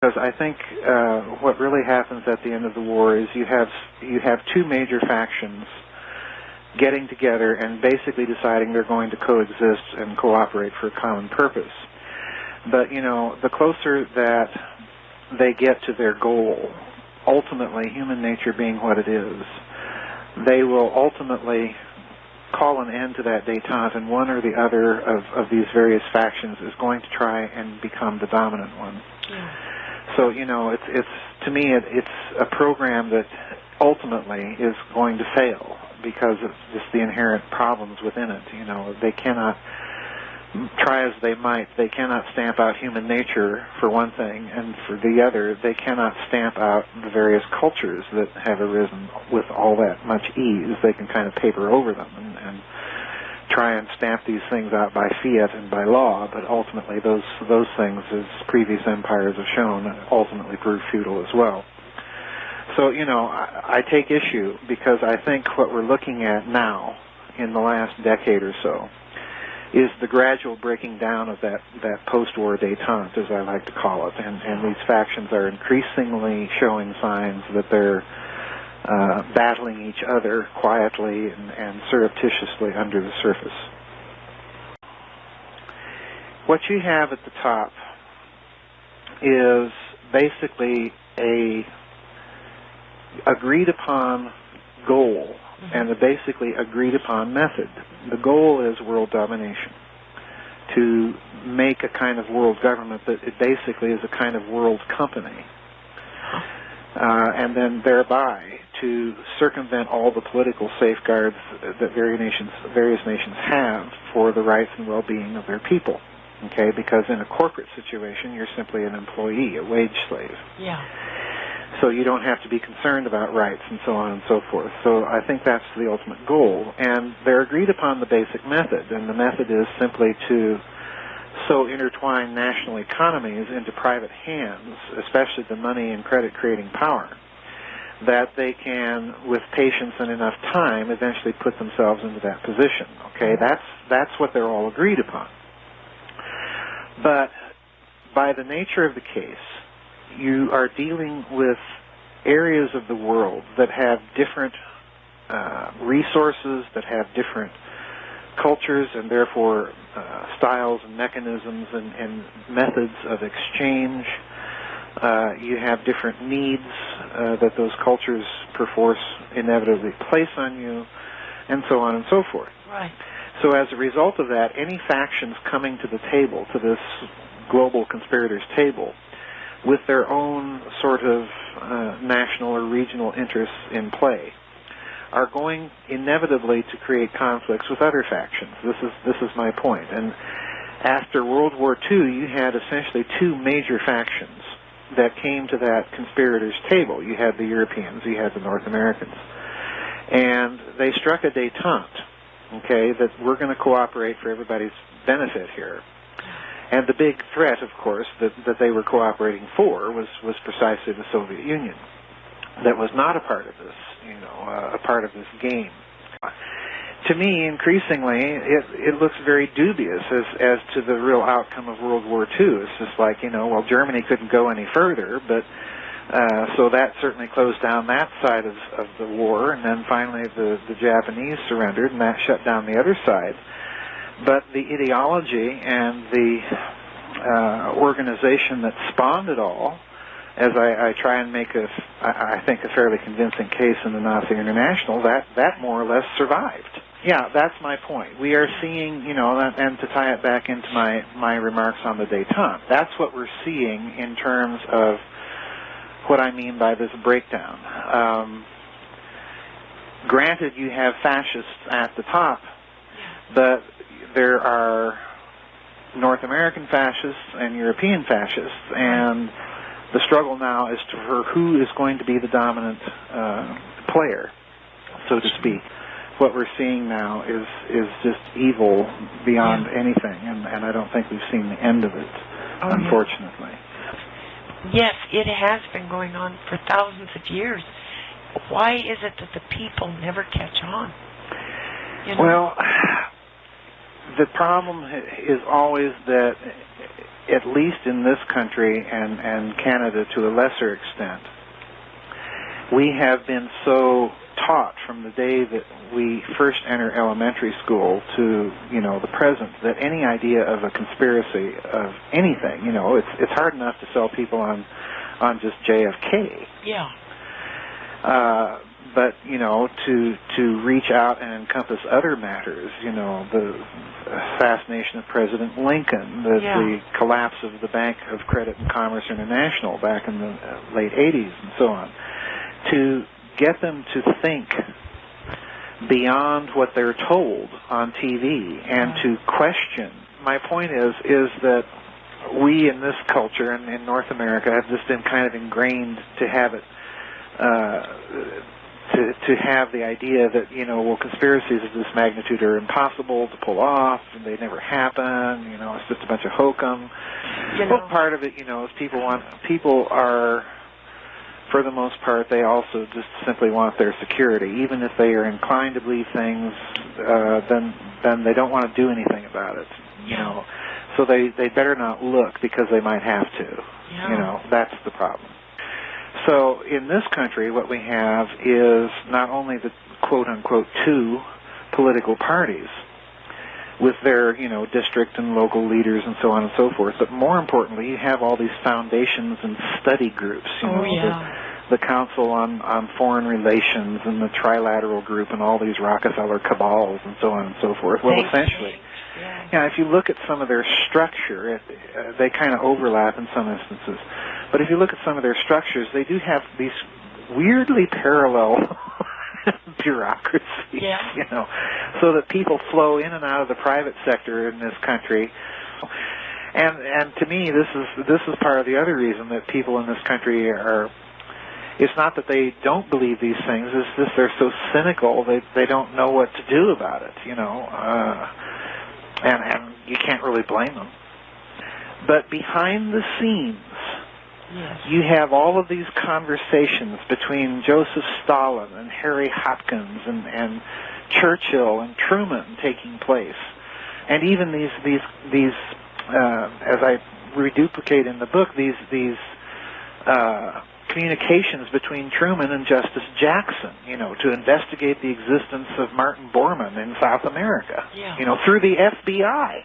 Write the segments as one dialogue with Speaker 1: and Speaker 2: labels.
Speaker 1: because I think what really happens at the end of the war is you have two major factions getting together and basically deciding they're going to coexist and cooperate for a common purpose. But, the closer that they get to their goal, ultimately, human nature being what it is, they will ultimately call an end to that détente, and one or the other of these various factions is going to try and become the dominant one. Yeah. So, it's to me, it's a program that ultimately is going to fail because of just the inherent problems within it. They cannot, try as they might, they cannot stamp out human nature, for one thing, and for the other, they cannot stamp out the various cultures that have arisen with all that much ease. They can kind of paper over them and try and stamp these things out by fiat and by law, but ultimately those things, as previous empires have shown, ultimately prove futile as well. So, I take issue because I think what we're looking at now in the last decade or so is the gradual breaking down of that post-war détente, as I like to call it, and these factions are increasingly showing signs that they're battling each other quietly and surreptitiously under the surface. What you have at the top is basically a agreed upon goal and a basically agreed upon method. The goal is world domination, to make a kind of world government that it basically is a kind of world company, and then thereby to circumvent all the political safeguards that various nations have for the rights and well-being of their people. Okay, because in a corporate situation, you're simply an employee, a wage slave.
Speaker 2: Yeah.
Speaker 1: So you don't have to be concerned about rights and so on and so forth. So I think that's the ultimate goal. And they're agreed upon the basic method, and the method is simply to so intertwine national economies into private hands, especially the money and credit-creating power, that they can, with patience and enough time, eventually put themselves into that position. Okay, that's what they're all agreed upon. But by the nature of the case, you are dealing with areas of the world that have different resources, that have different cultures, and therefore styles and mechanisms and methods of exchange. You have different needs that those cultures perforce inevitably place on you, and so on and so forth.
Speaker 2: Right.
Speaker 1: So as a result of that, any factions coming to the table, to this global conspirators' table, with their own sort of national or regional interests in play, are going inevitably to create conflicts with other factions. This is my point. And after World War II, you had essentially two major factions that came to that conspirators' table. You had the Europeans, you had the North Americans. And they struck a détente, okay, that we're going to cooperate for everybody's benefit here. And the big threat, of course, that they were cooperating for was precisely the Soviet Union, that was not a part of this, a part of this game. To me, increasingly, it looks very dubious as to the real outcome of World War II. It's just like, well, Germany couldn't go any further, but so that certainly closed down that side of the war, and then finally the Japanese surrendered, and that shut down the other side. But the ideology and the organization that spawned it all, as I try and make I think, a fairly convincing case in the Nazi International, that more or less survived. Yeah, that's my point. We are seeing, and to tie it back into my remarks on the détente, that's what we're seeing in terms of what I mean by this breakdown. Granted, you have fascists at the top, but there are North American fascists and European fascists, and the struggle now is for who is going to be the dominant player, so to speak. What we're seeing now is just evil beyond anything, and I don't think we've seen the end of it, unfortunately.
Speaker 2: Yes, it has been going on for thousands of years. Why is it that the people never catch on?
Speaker 1: Well, the problem is always that at least in this country and Canada to a lesser extent, we have been so taught from the day that we first enter elementary school to, the present, that any idea of a conspiracy of anything, it's hard enough to sell people on just JFK.
Speaker 2: Yeah.
Speaker 1: But, to reach out and encompass other matters, the assassination of President Lincoln, the collapse of the Bank of Credit and Commerce International back in the late 80s and so on, to get them to think beyond what they're told on TV and to question. My point is that we in this culture and in North America have just been kind of ingrained to have it, to have the idea that, conspiracies of this magnitude are impossible to pull off, and they never happen, it's just a bunch of hokum. Well, part of it, is people are, for the most part, they also just simply want their security. Even if they are inclined to believe things, then they don't want to do anything about it, So they better not look because they might have to. That's the problem. So in this country, what we have is not only the quote-unquote two political parties with their, district and local leaders and so on and so forth, but more importantly, you have all these foundations and study groups, the Council on Foreign Relations and the Trilateral Group and all these Rockefeller cabals and so on and so forth. Well, essentially, if you look at some of their structure, they kind of overlap in some instances. But if you look at some of their structures, they do have these weirdly parallel bureaucracies, so that people flow in and out of the private sector in this country. And to me, this is part of the other reason that people in this country are. It's not that they don't believe these things; it's just they're so cynical they don't know what to do about it. And you can't really blame them. But behind the scenes, you have all of these conversations between Joseph Stalin and Harry Hopkins and Churchill and Truman taking place, and even these as I reduplicate in the book, these communications between Truman and Justice Jackson, to investigate the existence of Martin Bormann in South America, through the FBI.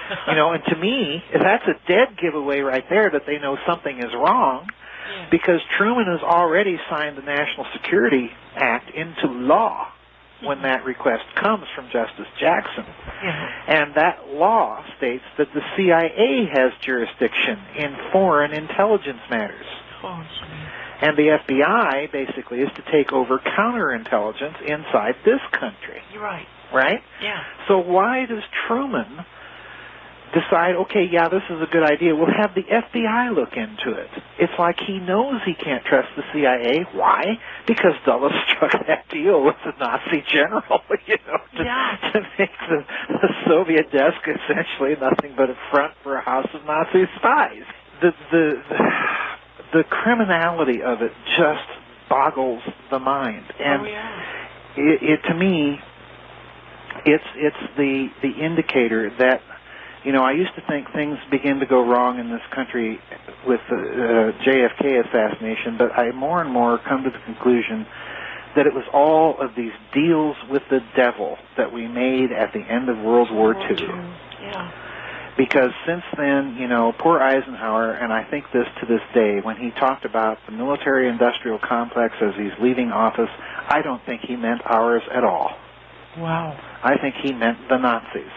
Speaker 1: And to me, that's a dead giveaway right there that they know something is wrong, because Truman has already signed the National Security Act into law when that request comes from Justice Jackson. And that law states that the CIA has jurisdiction in foreign intelligence matters. And the FBI basically is to take over counterintelligence inside this country. Right?
Speaker 2: Yeah.
Speaker 1: So why does Truman decide, okay, this is a good idea, we'll have the FBI look into it? It's like he knows he can't trust the CIA. Why? Because Dulles struck that deal with the Nazi general, to make the Soviet desk essentially nothing but a front for a house of Nazi spies. The criminality of it just boggles the mind, and it to me, it's the indicator that, I used to think things began to go wrong in this country with the JFK assassination, but I more and more come to the conclusion that it was all of these deals with the devil that we made at the end of World War II. Because since then, poor Eisenhower, and I think this to this day, when he talked about the military-industrial complex as he's leaving office, I don't think he meant ours at all.
Speaker 2: Wow.
Speaker 1: I think he meant the Nazis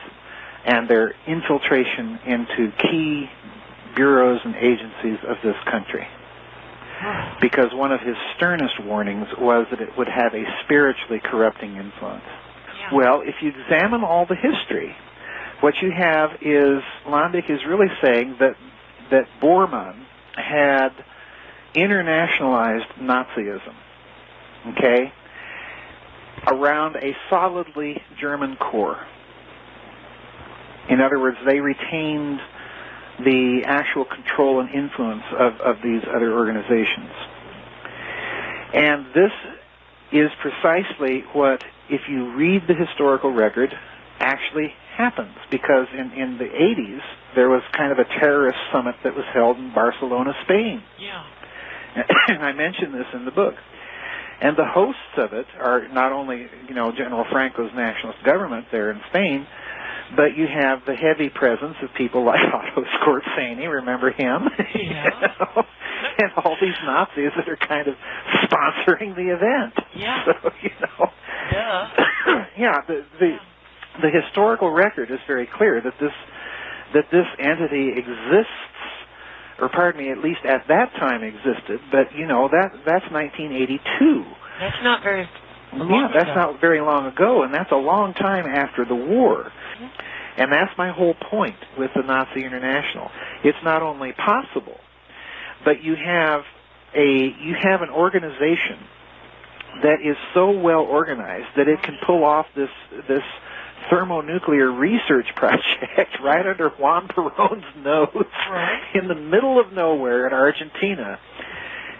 Speaker 1: and their infiltration into key bureaus and agencies of this country. Because one of his sternest warnings was that it would have a spiritually corrupting influence. Well, if you examine all the history, what you have is, Landick is really saying that Bormann had internationalized Nazism, around a solidly German core. In other words, they retained the actual control and influence of these other organizations. And this is precisely what, if you read the historical record, actually happens, because in the 80s, there was kind of a terrorist summit that was held in Barcelona, Spain.
Speaker 2: Yeah.
Speaker 1: And I mention this in the book. And the hosts of it are not only, General Franco's nationalist government there in Spain, but you have the heavy presence of people like Otto Skorzeny, remember him?
Speaker 2: Yeah.
Speaker 1: And all these Nazis that are kind of sponsoring the event.
Speaker 2: Yeah.
Speaker 1: So,
Speaker 2: Yeah.
Speaker 1: Yeah, the historical record is very clear that this entity exists, or pardon me, at least at that time existed, but that's 1982.
Speaker 2: That's not very
Speaker 1: that's not very long ago, and that's a long time after the war. Mm-hmm. And that's my whole point with the Nazi International. It's not only possible, but you have an organization that is so well organized that it can pull off this thermonuclear research project right under Juan Perón's nose in the middle of nowhere in Argentina,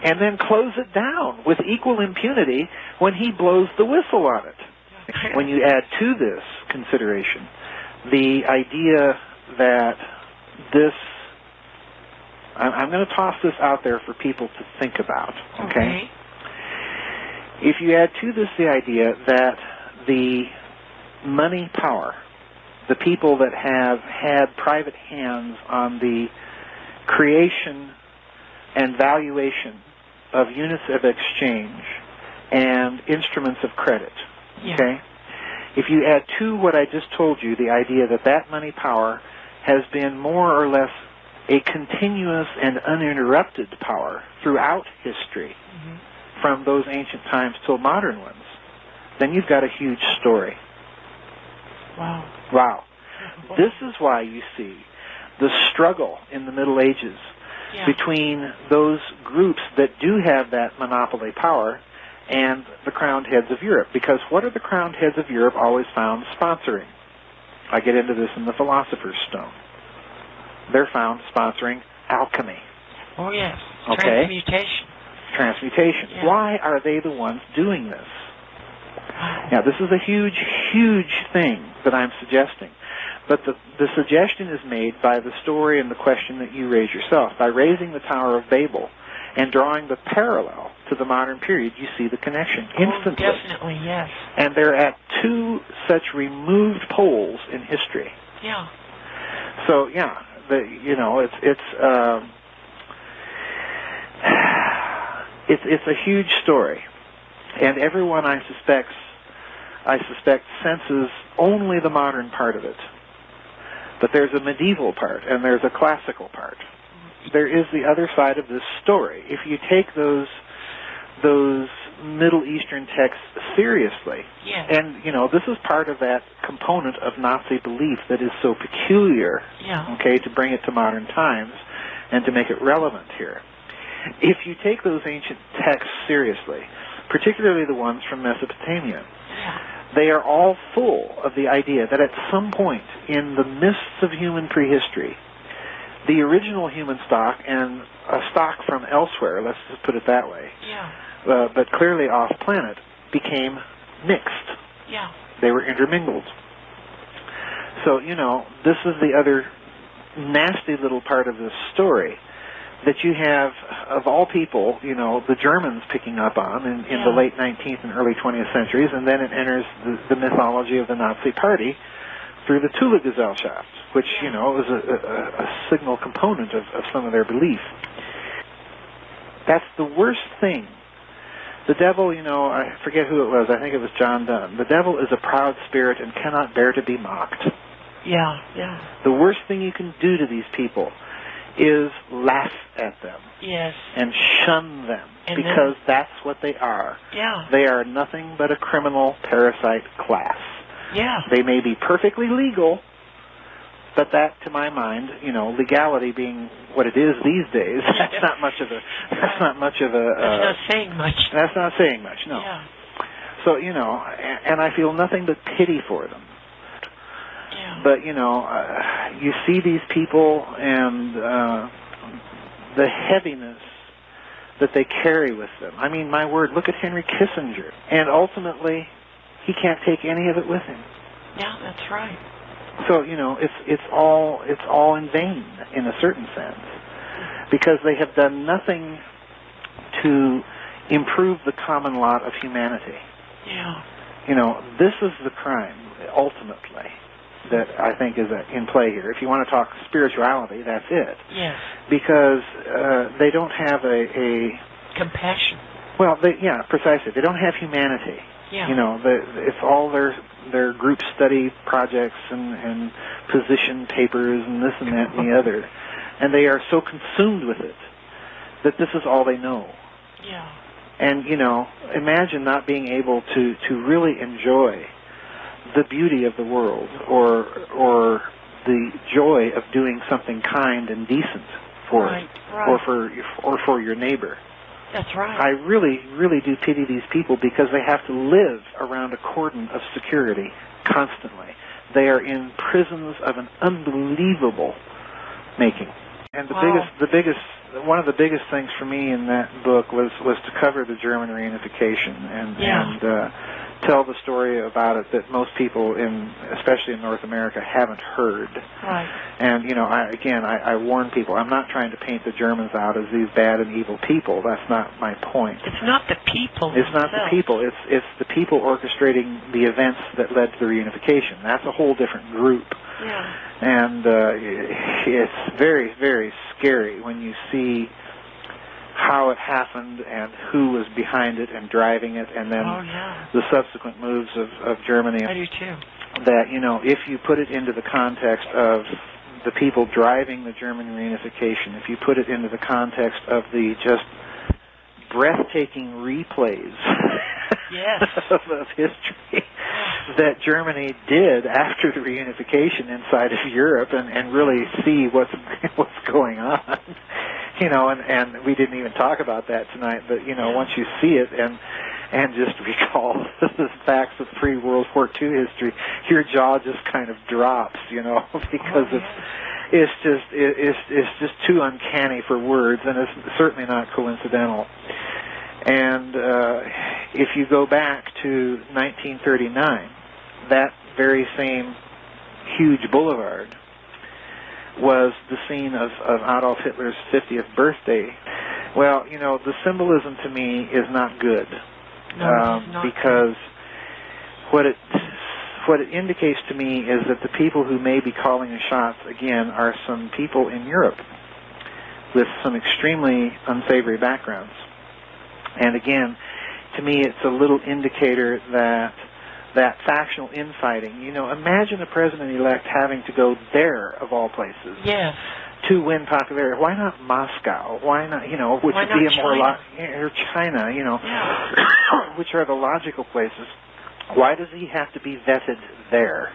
Speaker 1: and then close it down with equal impunity when he blows the whistle on it. When you add to this consideration the idea that this, I'm going to toss this out there for people to think about, okay? If you add to this the idea that the money power, the people that have had private hands on the creation and valuation of units of exchange and instruments of credit, okay? If you add to what I just told you, the idea that money power has been more or less a continuous and uninterrupted power throughout history, from those ancient times till modern ones, then you've got a huge story. Wow. This is why you see the struggle in the Middle Ages between those groups that do have that monopoly power and the crowned heads of Europe. Because what are the crowned heads of Europe always found sponsoring? I get into this in the Philosopher's Stone. They're found sponsoring alchemy.
Speaker 2: Oh, yes.
Speaker 1: Okay?
Speaker 2: Transmutation.
Speaker 1: Yeah. Why are they the ones doing this? Now, this is a huge, huge thing that I'm suggesting. But the suggestion is made by the story and the question that you raise yourself. By raising the Tower of Babel and drawing the parallel to the modern period, you see the connection instantly.
Speaker 2: Oh, definitely, yes.
Speaker 1: And they're at two such removed poles in history.
Speaker 2: Yeah.
Speaker 1: So, it's a huge story, and everyone I suspect senses only the modern part of it. But there's a medieval part and there's a classical part. There is the other side of this story. If you take those Middle Eastern texts seriously, and this is part of that component of Nazi belief that is so peculiar, okay, to bring it to modern times and to make it relevant here. If you take those ancient texts seriously, particularly the ones from Mesopotamia, they are all full of the idea that at some point in the mists of human prehistory, the original human stock and a stock from elsewhere, let's just put it that way, but clearly off-planet, became mixed. They were intermingled. So, this is the other nasty little part of this story that you have, of all people, the Germans picking up on in the late 19th and early 20th centuries, and then it enters the mythology of the Nazi Party through the Thule-Gesellschaft, which, is a signal component of some of their belief. That's the worst thing. The devil, I forget who it was, I think it was John Donne. The devil is a proud spirit and cannot bear to be mocked. The worst thing you can do to these people is laugh at them and shun them, because that's what they are. They are nothing but a criminal parasite class. They may be perfectly legal, but that, to my mind, legality being what it is these days, that's not much of a. That's not saying much. That's not saying much. No. So and I feel nothing but pity for them. But, you see these people and the heaviness that they carry with them. I mean, my word, look at Henry Kissinger. And ultimately, he can't take any of it with him.
Speaker 2: That's right.
Speaker 1: So it's all in vain in a certain sense, because they have done nothing to improve the common lot of humanity.
Speaker 2: Yeah.
Speaker 1: This is the crime ultimately that I think is in play here. If you want to talk spirituality, that's it.
Speaker 2: Yes.
Speaker 1: Because they don't have a
Speaker 2: compassion.
Speaker 1: Well, precisely. They don't have humanity.
Speaker 2: Yeah.
Speaker 1: It's all their group study projects and position papers and this and that and the other, and they are so consumed with it that this is all they know.
Speaker 2: Yeah.
Speaker 1: And imagine not being able to really enjoy the beauty of the world or the joy of doing something kind and decent for
Speaker 2: right.
Speaker 1: or for your neighbor.
Speaker 2: That's right.
Speaker 1: I really, really do pity these people, because they have to live around a cordon of security constantly. They are in prisons of an unbelievable making. And one of the biggest things for me in that book was to cover the German reunification and tell the story about it that most people, especially in North America, haven't heard.
Speaker 2: Right.
Speaker 1: And I warn people, I'm not trying to paint the Germans out as these bad and evil people. That's not my point.
Speaker 2: It's not the people.
Speaker 1: It's not the people. It's the people orchestrating the events that led to the reunification. That's a whole different group.
Speaker 2: Yeah.
Speaker 1: And it's very, very scary when you see how it happened and who was behind it and driving it, and then the subsequent moves of Germany.
Speaker 2: I do too.
Speaker 1: That, if you put it into the context of the people driving the German reunification, if you put it into the context of the just breathtaking replays of history that Germany did after the reunification inside of Europe, and really see what's going on. And we didn't even talk about that tonight, but once you see it and just recall the facts of pre-World War II history, your jaw just kind of drops, because it's just too uncanny for words, and it's certainly not coincidental. And if you go back to 1939, that very same huge boulevard was the scene of Adolf Hitler's 50th birthday. Well, the symbolism to me is not good.
Speaker 2: No, it's not
Speaker 1: because what it indicates to me is that the people who may be calling the shots again are some people in Europe with some extremely unsavory backgrounds. And again, to me, it's a little indicator that factional infighting, imagine a president-elect having to go there, of all places, to win popularity. Why not Moscow? Why not, which would be a more or China, which are the logical places. Why does he have to be vetted there?